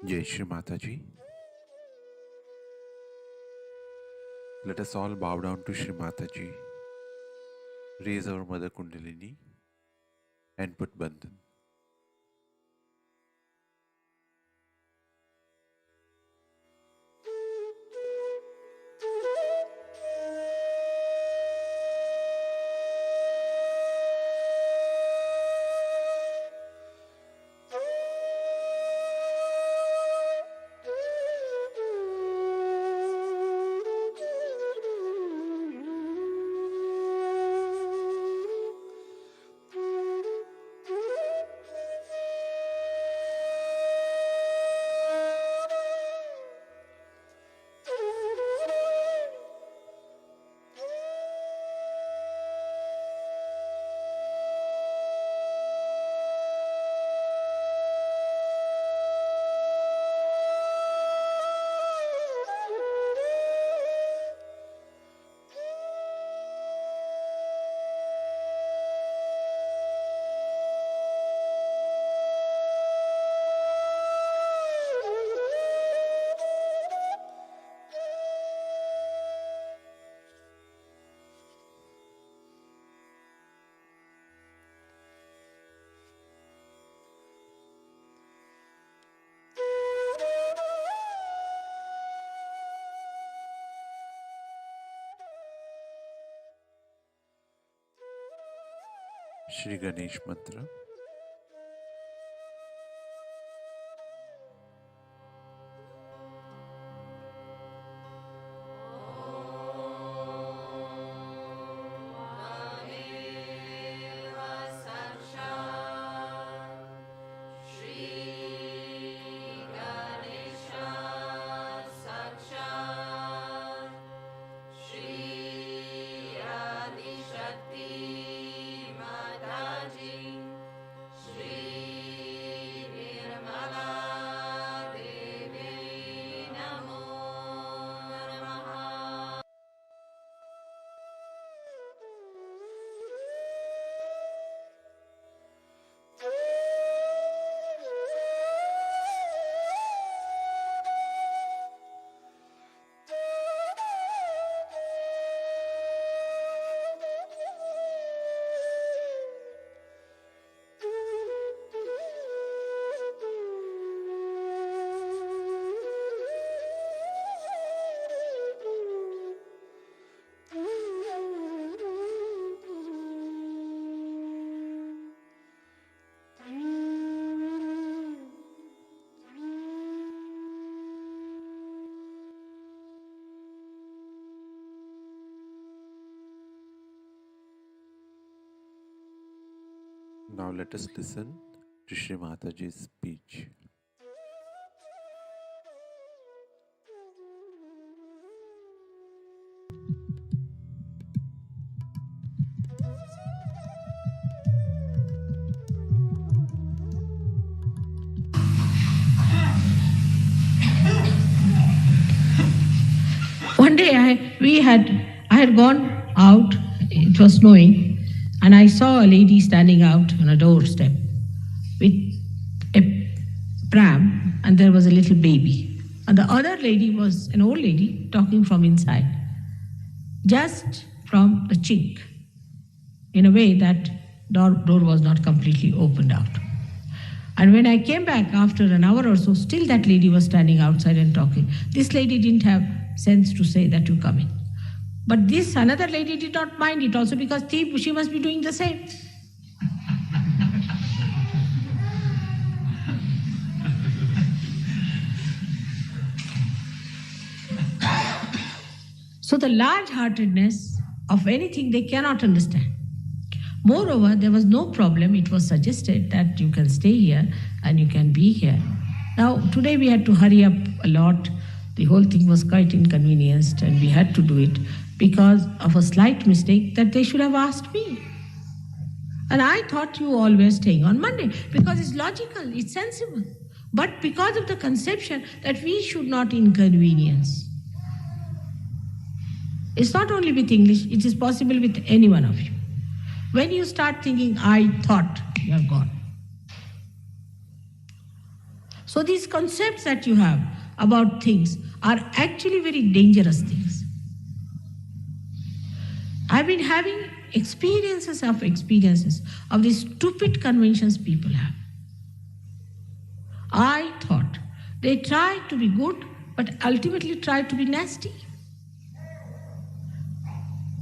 Jai Shri Mataji. Let us all bow down to Shri Mataji, raise our Mother Kundalini and put Bandhan. Shri Ganesh Mantra. Now let us listen to Shri Mataji's speech. One day I had gone out, it was snowing, and I saw a lady standing out on a doorstep with a pram, and there was a little baby. And the other lady was an old lady talking from inside, just from the chink, in a way that door was not completely opened out. And when I came back after an hour or so, still that lady was standing outside and talking. This lady didn't have sense to say that you come in. But this another lady did not mind it also, because she must be doing the same. So the large-heartedness of anything they cannot understand. Moreover, there was no problem. It was suggested that you can stay here and you can be here. Now, today we had to hurry up a lot. The whole thing was quite inconvenienced, and we had to do it because of a slight mistake that they should have asked me. And I thought you all were staying on Monday because it's logical, it's sensible. But because of the conception that we should not inconvenience. It's not only with English, it is possible with any one of you. When you start thinking, I thought, you are gone. So these concepts that you have about things are actually very dangerous things. I've been having experiences of these stupid conventions people have. I thought they try to be good, but ultimately try to be nasty.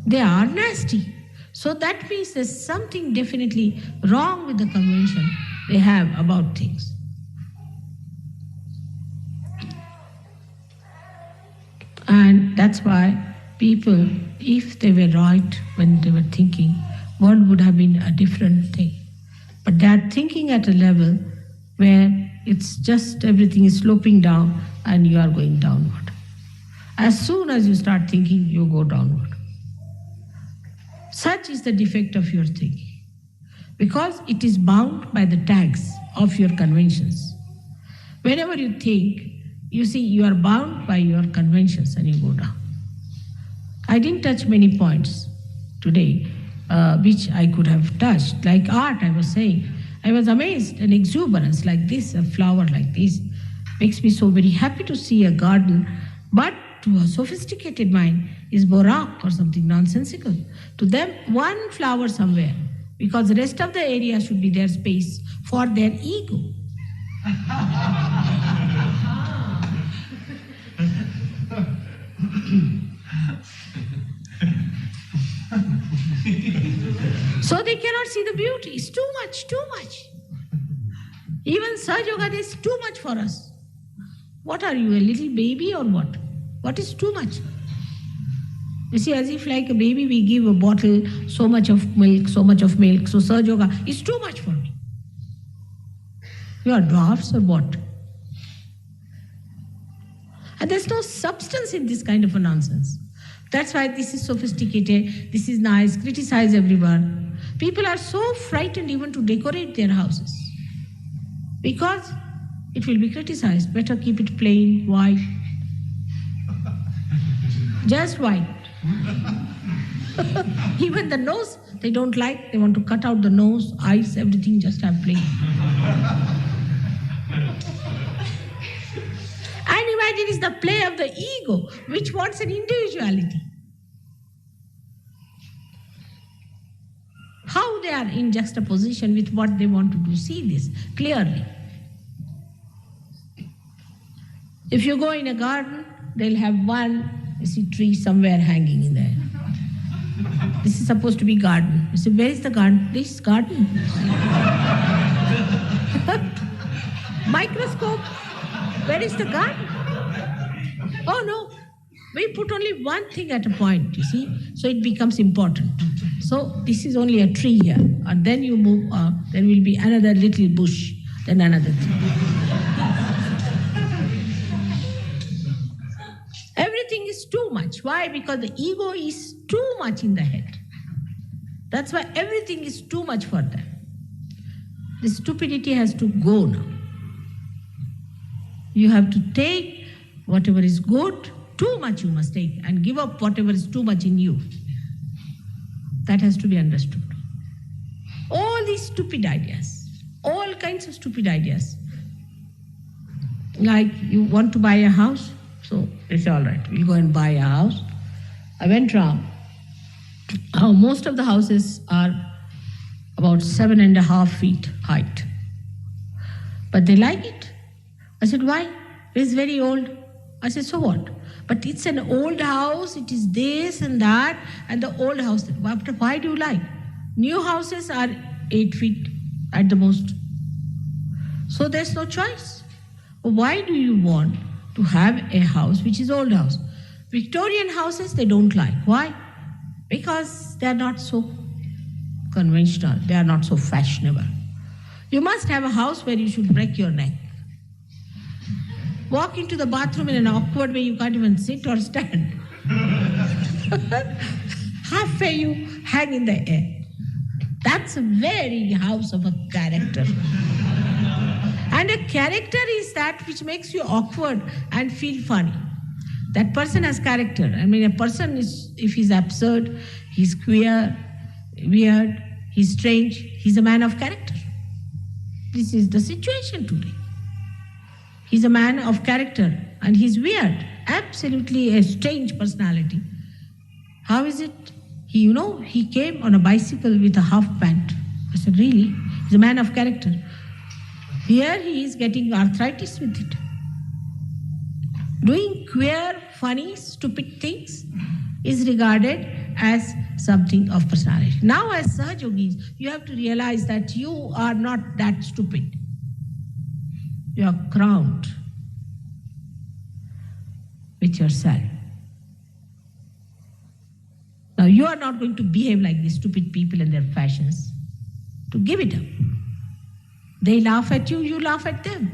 They are nasty. So that means there's something definitely wrong with the convention they have about things. And that's why people, if they were right when they were thinking, world would have been a different thing. But they are thinking at a level where it's just everything is sloping down and you are going downward. As soon as you start thinking, you go downward. Such is the defect of your thinking, because it is bound by the tags of your conventions. Whenever you think, you see you are bound by your conventions and you go down. I didn't touch many points today, which I could have touched. Like art, I was saying. I was amazed, an exuberance like this, a flower like this, makes me so very happy to see a garden. But to a sophisticated mind is baroque or something nonsensical. To them, one flower somewhere, because the rest of the area should be their space for their ego. So they cannot see the beauty. It's too much, too much. Even Sahaja Yoga is too much for us. What are you, a little baby or what? What is too much? You see, as if like a baby we give a bottle, so much of milk. So Sahaja Yoga is too much for me. You are dwarfs or what? And there's no substance in this kind of a nonsense. That's why this is sophisticated, this is nice, criticize everyone. People are so frightened even to decorate their houses, because it will be criticized. Better keep it plain, white. Just white. Even the nose, they don't like. They want to cut out the nose, eyes, everything, just have plain. And imagine it's the play of the ego, which wants an individuality. How they are in juxtaposition with what they want to do. See this clearly. If you go in a garden, they'll have one, you see, tree somewhere hanging in there. This is supposed to be garden. You say, where is the garden? This garden. Microscope. Where is the garden? Oh no, we put only one thing at a point, you see, so it becomes important. So this is only a tree here, and then you move, there will be another little bush, then another thing. Everything is too much. Why? Because the ego is too much in the head. That's why everything is too much for them. The stupidity has to go now. You have to take whatever is good, too much you must take, and give up whatever is too much in you. That has to be understood. All these stupid ideas, all kinds of stupid ideas. Like you want to buy a house, so it's all right, we'll go and buy a house. I went round. Most of the houses are about 7.5 feet height. But they like it. I said, why? It's very old. I said, so what? But it's an old house, it is this and that, and the old house. Why do you like? New houses are 8 feet at the most. So there's no choice. Why do you want to have a house which is old house? Victorian houses, they don't like. Why? Because they are not so conventional, they are not so fashionable. You must have a house where you should break your neck. Walk into the bathroom in an awkward way, you can't even sit or stand. Halfway you hang in the air. That's a very house of a character. And a character is that which makes you awkward and feel funny. That person has character. I mean, a person is, if he's absurd, he's queer, weird, he's strange, he's a man of character. This is the situation today. He's a man of character and he's weird, absolutely a strange personality. How is it? He came on a bicycle with a half pant. I said, really? He's a man of character. Here he is getting arthritis with it. Doing queer, funny, stupid things is regarded as something of personality. Now, as Sahajogis, you have to realize that you are not that stupid. You are crowned with yourself. Now, you are not going to behave like these stupid people and their fashions. To give it up. They laugh at you, you laugh at them.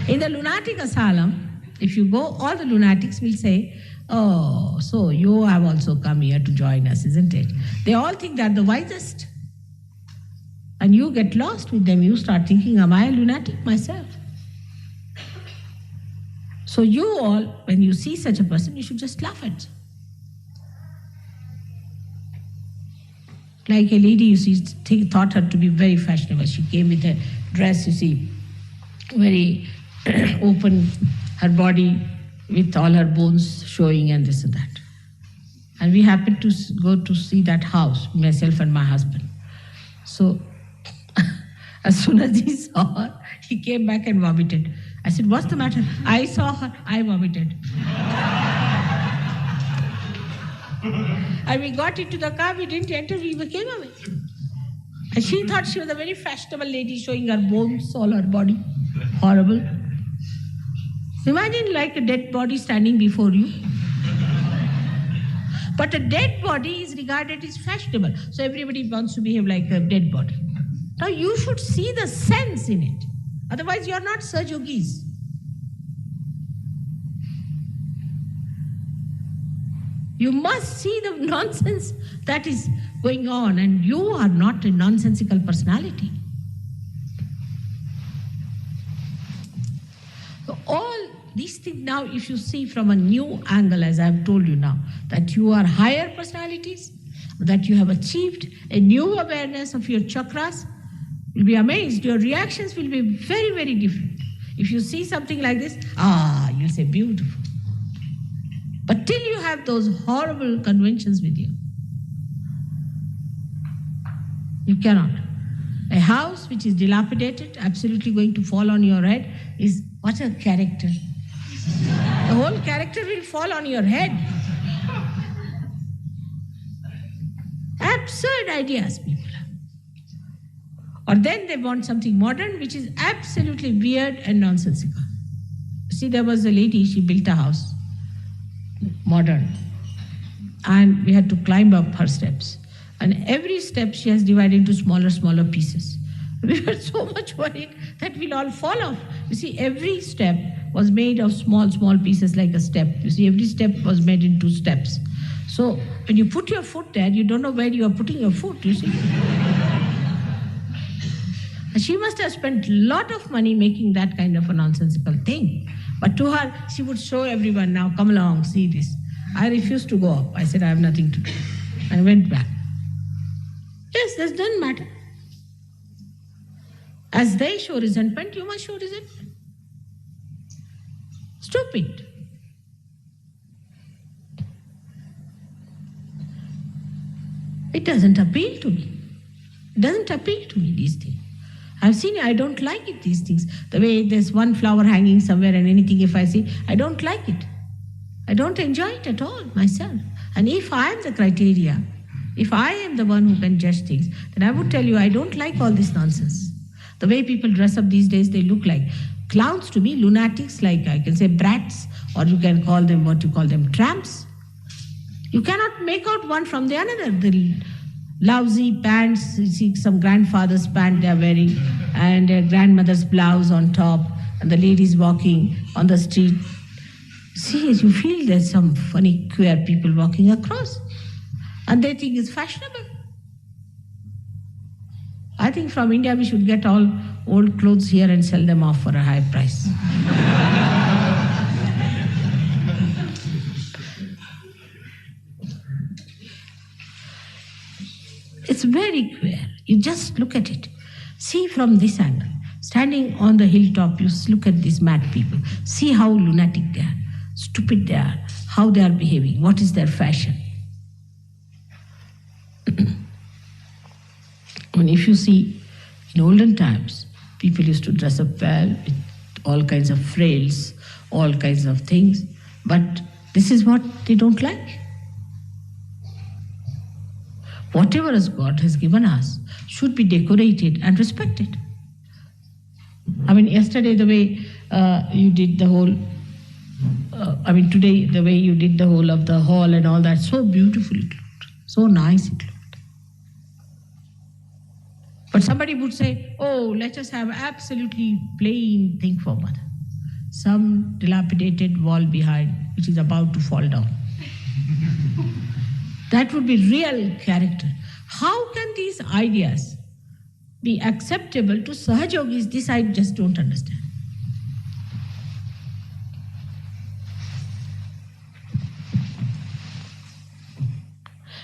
In the lunatic asylum, if you go, all the lunatics will say, oh, so you have also come here to join us, isn't it? They all think they're the wisest. And you get lost with them. You start thinking, am I a lunatic myself? So you all, when you see such a person, you should just laugh at. Like a lady, you see, thought her to be very fashionable. She came with a dress, you see, very open, her body with all her bones showing and this and that. And we happened to go to see that house, myself and my husband. So as soon as he saw her, he came back and vomited. I said, what's the matter? I saw her, I vomited. And we got into the car, we didn't enter, we came away. And she thought she was a very fashionable lady showing her bones, all her body. Horrible. Imagine like a dead body standing before you. But a dead body is regarded as fashionable. So everybody wants to behave like a dead body. Now you should see the sense in it. Otherwise you are not Sahajogis. You must see the nonsense that is going on, and you are not a nonsensical personality. So all these things now, if you see from a new angle, as I have told you now, that you are higher personalities, that you have achieved a new awareness of your chakras, you'll be amazed. Your reactions will be very, very different. If you see something like this, you'll say, beautiful. But till you have those horrible conventions with you, you cannot. A house which is dilapidated, absolutely going to fall on your head, is what a character. The whole character will fall on your head. Absurd ideas people have. Or then they want something modern, which is absolutely weird and nonsensical. See, there was a lady, she built a house. Modern, and we had to climb up her steps, and every step she has divided into smaller pieces. We were so much worried that we'll all fall off. You see, every step was made of small pieces, like a step. You see, every step was made into steps. So when you put your foot there, you don't know where you are putting your foot, you see. And she must have spent a lot of money making that kind of a nonsensical thing. But to her, she would show everyone, now come along, see this. I refused to go up. I said, I have nothing to do. And went back. Yes, that doesn't matter. As they show resentment, you must show resentment. Stupid. It doesn't appeal to me. It doesn't appeal to me, these things. I've seen it, I don't like it, these things. The way there's one flower hanging somewhere and anything if I see, I don't like it. I don't enjoy it at all myself. And if I am the criteria, if I am the one who can judge things, then I would tell you I don't like all this nonsense. The way people dress up these days, they look like clowns to me, lunatics, like I can say brats, or you can call them what you call them, tramps. You cannot make out one from the other. The lousy pants, you see some grandfather's pant they are wearing, and a grandmother's blouse on top, and the ladies walking on the street. See, you feel there's some funny queer people walking across, and they think it's fashionable. I think from India we should get all old clothes here and sell them off for a high price. It's very queer. You just look at it. See from this angle. Standing on the hilltop, you look at these mad people. See how lunatic they are, stupid they are, how they are behaving, what is their fashion. And if you see, in olden times, people used to dress up well with all kinds of frills, all kinds of things, but this is what they don't like. Whatever as God has given us should be decorated and respected. I mean, yesterday the way you did the whole, today the way you did the whole of the hall and all that, so beautiful it looked, so nice it looked. But somebody would say, oh, let us have absolutely plain thing for mother. Some dilapidated wall behind, which is about to fall down. That would be real character. How can these ideas be acceptable to Sahajogis? This I just don't understand.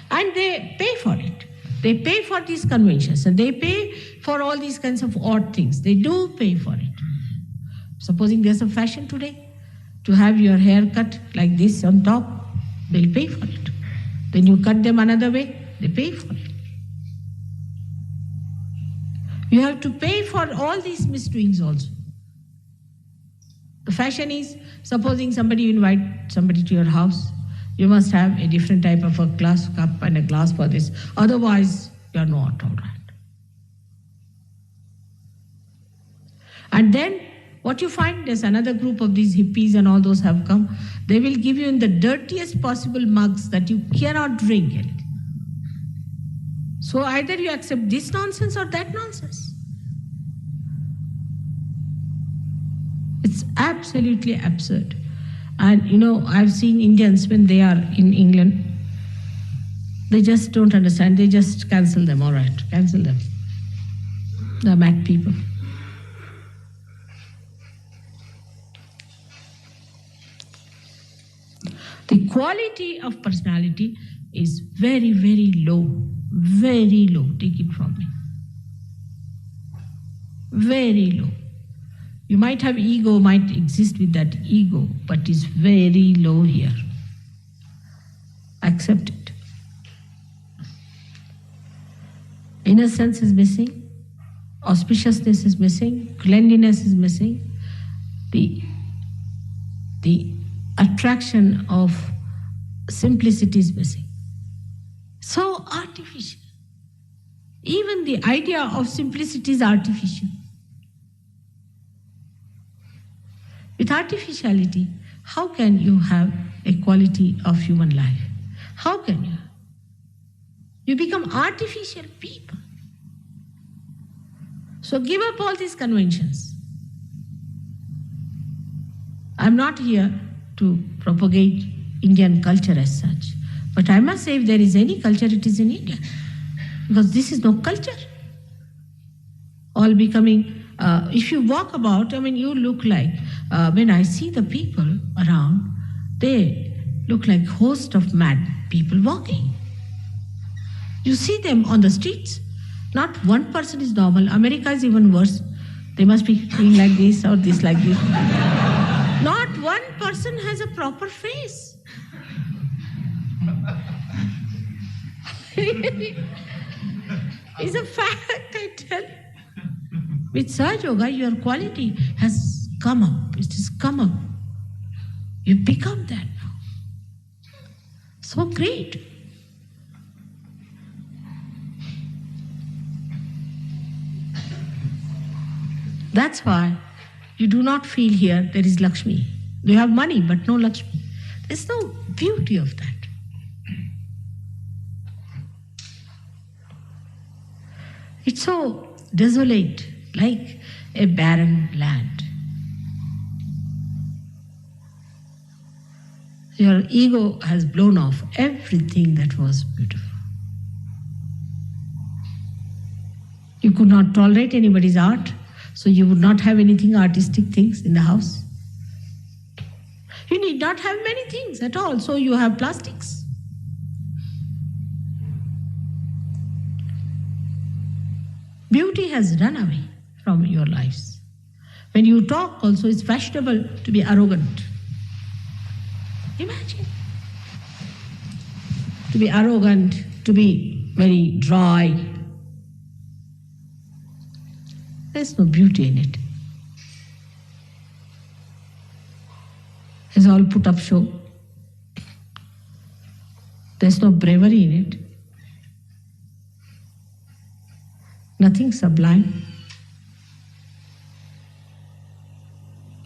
And they pay for it. They pay for these conventions and they pay for all these kinds of odd things. They do pay for it. Supposing there's a fashion today to have your hair cut like this on top, they'll pay for it. Then you cut them another way, they pay for it. You have to pay for all these misdoings also. The fashion is, supposing somebody invite somebody to your house, you must have a different type of a glass cup and a glass for this. Otherwise, you are not all right. And then what you find, there's another group of these hippies and all those have come. They will give you in the dirtiest possible mugs that you cannot drink anything. So either you accept this nonsense or that nonsense. It's absolutely absurd. And you know, I've seen Indians when they are in England, they just don't understand. They just cancel them, all right, cancel them. They're mad people. The quality of personality is very, very low. Very low. Take it from me. Very low. You might have ego, might exist with that ego, but it's very low here. Accept it. Innocence is missing. Auspiciousness is missing. Cleanliness is missing. The attraction of simplicity is missing. So artificial. Even the idea of simplicity is artificial. With artificiality, how can you have a quality of human life? How can you? You become artificial people. So give up all these conventions. I'm not here to propagate Indian culture as such, but I must say if there is any culture, it is in India. Because this is no culture. All becoming, if you walk about, you look like, when I see the people around, they look like host of mad people walking. You see them on the streets. Not one person is normal. America is even worse. They must be doing like this or this like this. Not one person has a proper face. It's a fact, I tell you. With Sahaja Yoga, your quality has come up. It has come up. You become that now. So great. That's why you do not feel here there is Lakshmi. You have money, but no Lakshmi. There's no beauty of that. It's so desolate, like a barren land. Your ego has blown off everything that was beautiful. You could not tolerate anybody's art, so you would not have anything artistic things in the house. You need not have many things at all, so you have plastics. Beauty has run away from your lives. When you talk, also, it's fashionable to be arrogant. Imagine. To be arrogant, to be very dry. There's no beauty in it. It's all put up show. There's no bravery in it. Nothing sublime.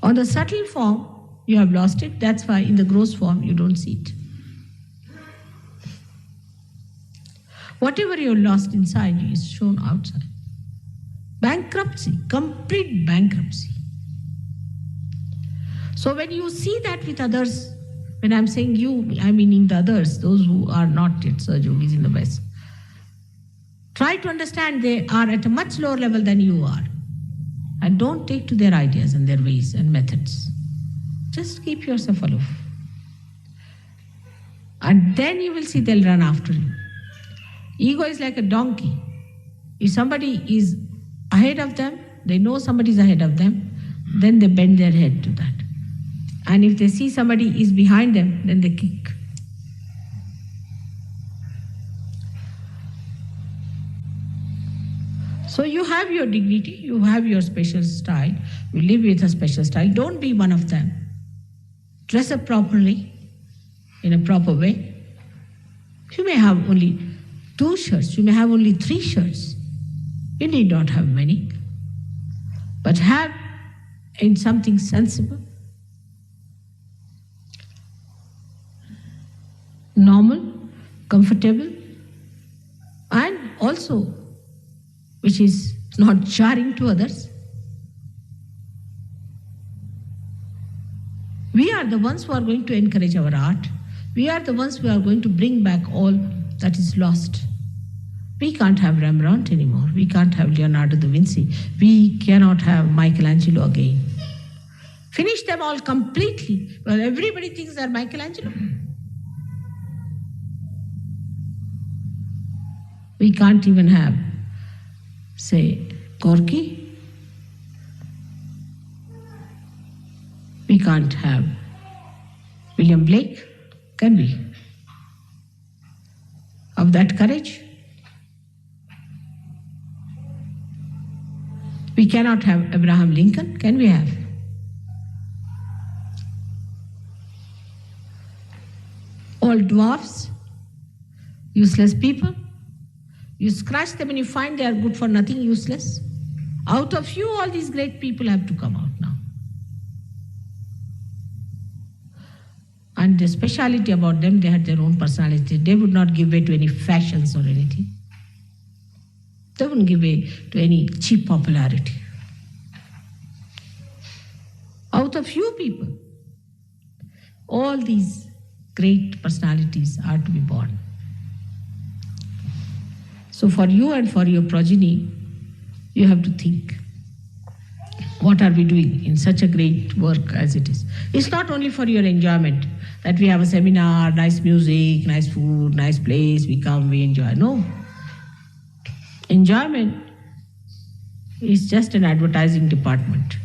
On the subtle form, you have lost it. That's why in the gross form, you don't see it. Whatever you lost inside you is shown outside. Bankruptcy, complete bankruptcy. So when you see that with others, when I'm saying you, I'm meaning the others, those who are not yet Sahaj Yogis in the West. Try to understand they are at a much lower level than you are. And don't take to their ideas and their ways and methods. Just keep yourself aloof. And then you will see they'll run after you. Ego is like a donkey. If somebody is ahead of them, they know somebody is ahead of them, then they bend their head to that. And if they see somebody is behind them, then they kick. So you have your dignity, you have your special style, you live with a special style. Don't be one of them. Dress up properly, in a proper way. You may have only 2 shirts, you may have only 3 shirts. You need not have many. But have in something sensible, normal, comfortable, and also which is not jarring to others. We are the ones who are going to encourage our art. We are the ones who are going to bring back all that is lost. We can't have Rembrandt anymore. We can't have Leonardo da Vinci. We cannot have Michelangelo again. Finish them all completely. Well, everybody thinks they're Michelangelo. We can't even have, say, Gorky. We can't have William Blake, can we? Of that courage? We cannot have Abraham Lincoln, can we have? All dwarfs, useless people. You scratch them and you find they are good for nothing, useless. Out of you, all these great people have to come out now. And the speciality about them, they had their own personality. They would not give way to any fashions or anything. They wouldn't give way to any cheap popularity. Out of you people, all these great personalities are to be born. So for you and for your progeny, you have to think, what are we doing in such a great work as it is? It's not only for your enjoyment, that we have a seminar, nice music, nice food, nice place, we come, we enjoy. No. Enjoyment is just an advertising department.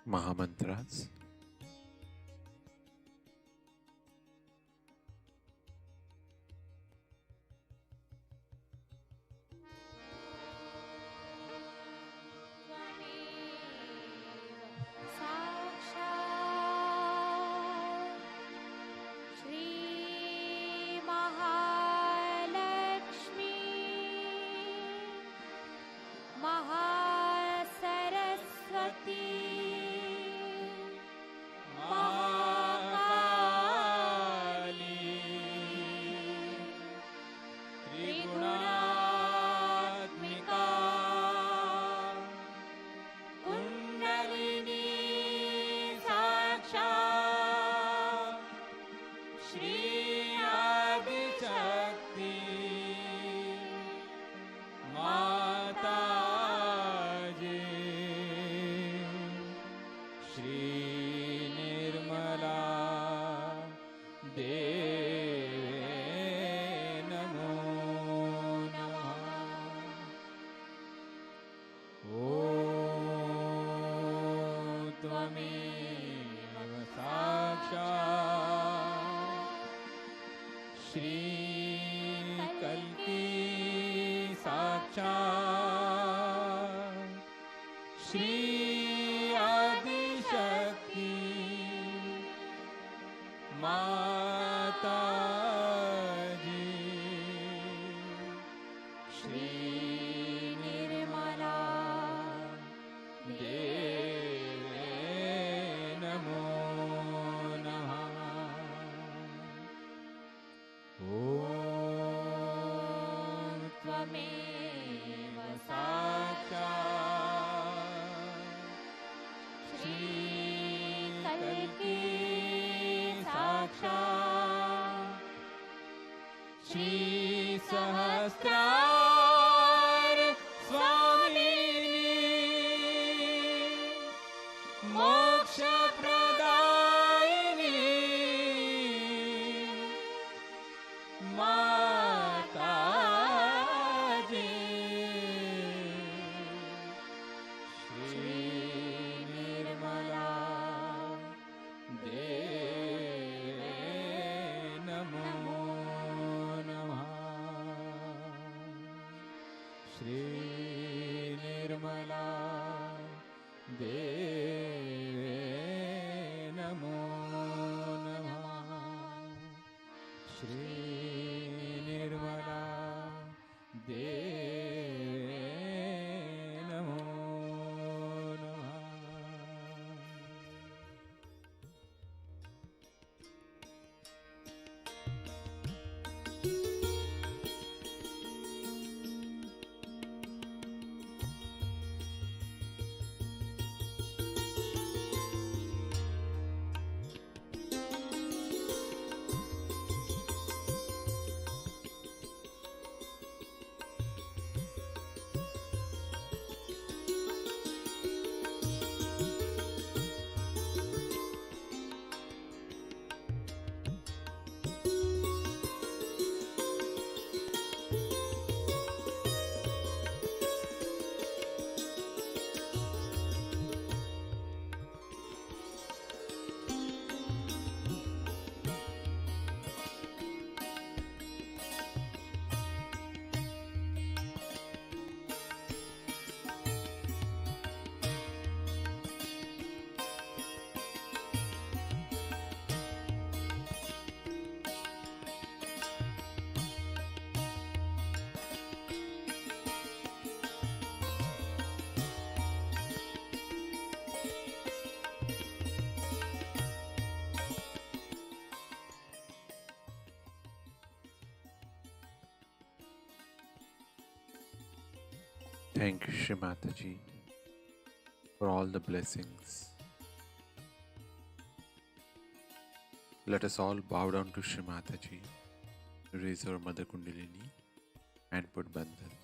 Mahamantras. Thank you, Shri Mataji, for all the blessings. Let us all bow down to Shri Mataji, raise our Mother Kundalini and put Bandhan.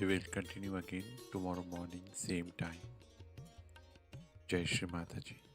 We will continue again tomorrow morning, same time. Jai Shri Mataji.